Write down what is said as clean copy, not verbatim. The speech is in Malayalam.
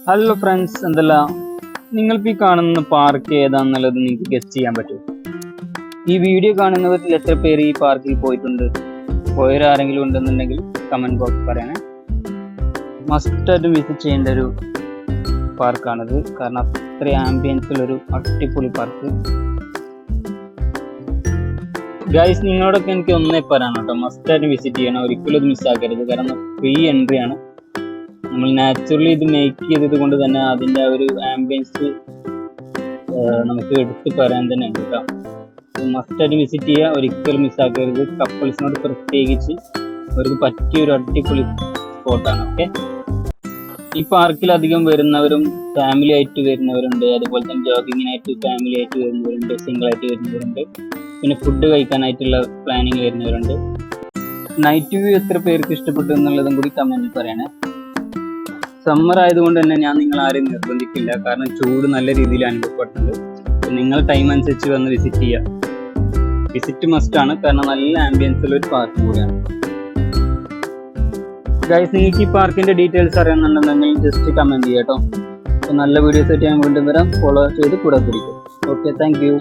ഹലോ ഫ്രണ്ട്സ്, എന്തെല്ലാം നിങ്ങൾക്ക് ഈ കാണുന്ന പാർക്ക് ഏതാണെന്നുള്ളത് നിങ്ങൾക്ക് ഗസ്റ്റ് ചെയ്യാൻ പറ്റും. ഈ വീഡിയോ കാണുന്നവരിൽ എത്ര പേര് ഈ പാർക്കിൽ പോയിട്ടുണ്ട്? പോയവരാരെങ്കിലും ഉണ്ടെന്നുണ്ടെങ്കിൽ കമൻറ്റ് ബോക്സ് പറയണേ. മസ്റ്റായിട്ടും വിസിറ്റ് ചെയ്യേണ്ട ഒരു പാർക്കാണിത്. കാരണം അത്ര ആംബിയൻസിലൊരു അടിപൊളി പാർക്ക്. ഗൈസ്, നിങ്ങളോടൊക്കെ എനിക്ക് ഒന്നേ പറയാനാണ് കേട്ടോ, മസ്റ്റായിട്ട് വിസിറ്റ് ചെയ്യണം, ഒരിക്കലും ഇത് മിസ്സാക്കരുത്. കാരണം ഫ്രീ എൻട്രി ആണ്. നമ്മൾ നാച്ചുറലി ഇത് മേക്ക് ചെയ്തത് കൊണ്ട് തന്നെ അതിൻ്റെ ആ ഒരു ആംബിയൻസ് നമുക്ക് എടുത്ത് പറയാൻ തന്നെ ഉണ്ട് കേട്ടോ. മസ്റ്റായിട്ട് വിസിറ്റ് ചെയ്യുക, ഒരിക്കലും മിസ്സാക്കരുത്. കപ്പിൾസിനോട് പ്രത്യേകിച്ച് അവർക്ക് പറ്റിയ ഒരു അടിപൊളി സ്പോട്ടാണ്. ഓക്കെ, ഈ പാർക്കിൽ അധികം വരുന്നവരും ഫാമിലി ആയിട്ട് വരുന്നവരുണ്ട്, അതുപോലെ തന്നെ ജോഗിങ്ങിനായിട്ട് ഫാമിലി ആയിട്ട് വരുന്നവരുണ്ട്, സിംഗിൾ ആയിട്ട് വരുന്നവരുണ്ട്, പിന്നെ ഫുഡ് കഴിക്കാനായിട്ടുള്ള പ്ലാനിങ് വരുന്നവരുണ്ട്. നൈറ്റ് വ്യൂ എത്ര പേർക്ക് ഇഷ്ടപ്പെട്ടു എന്നുള്ളതും കൂടി കമൻറ്റിൽ പറയണേ. സമ്മർ ആയതുകൊണ്ട് തന്നെ ഞാൻ നിങ്ങൾ ആരെയും നിർബന്ധിക്കില്ല, കാരണം ചൂട് നല്ല രീതിയിൽ അനുഭവപ്പെടുന്നുണ്ട്. അപ്പം നിങ്ങൾ ടൈം അനുസരിച്ച് വന്ന് വിസിറ്റ് ചെയ്യുക. വിസിറ്റ് മസ്റ്റ് ആണ്, കാരണം നല്ല ആംബിയൻസുള്ള ഒരു പാർക്ക് കൂടിയാണ്. ഗൈസ്, നിങ്ങൾക്ക് ഈ പാർക്കിന്റെ ഡീറ്റെയിൽസ് അറിയാമെന്നുണ്ടെങ്കിൽ ജസ്റ്റ് കമൻറ്റ് ചെയ്യാം കേട്ടോ. അപ്പോൾ നല്ല വീഡിയോസ് ആയിട്ട് ഞാൻ വീണ്ടും വരാം. ഫോളോ ചെയ്ത് കൂടെ പിടിക്കും. Okay, thank you.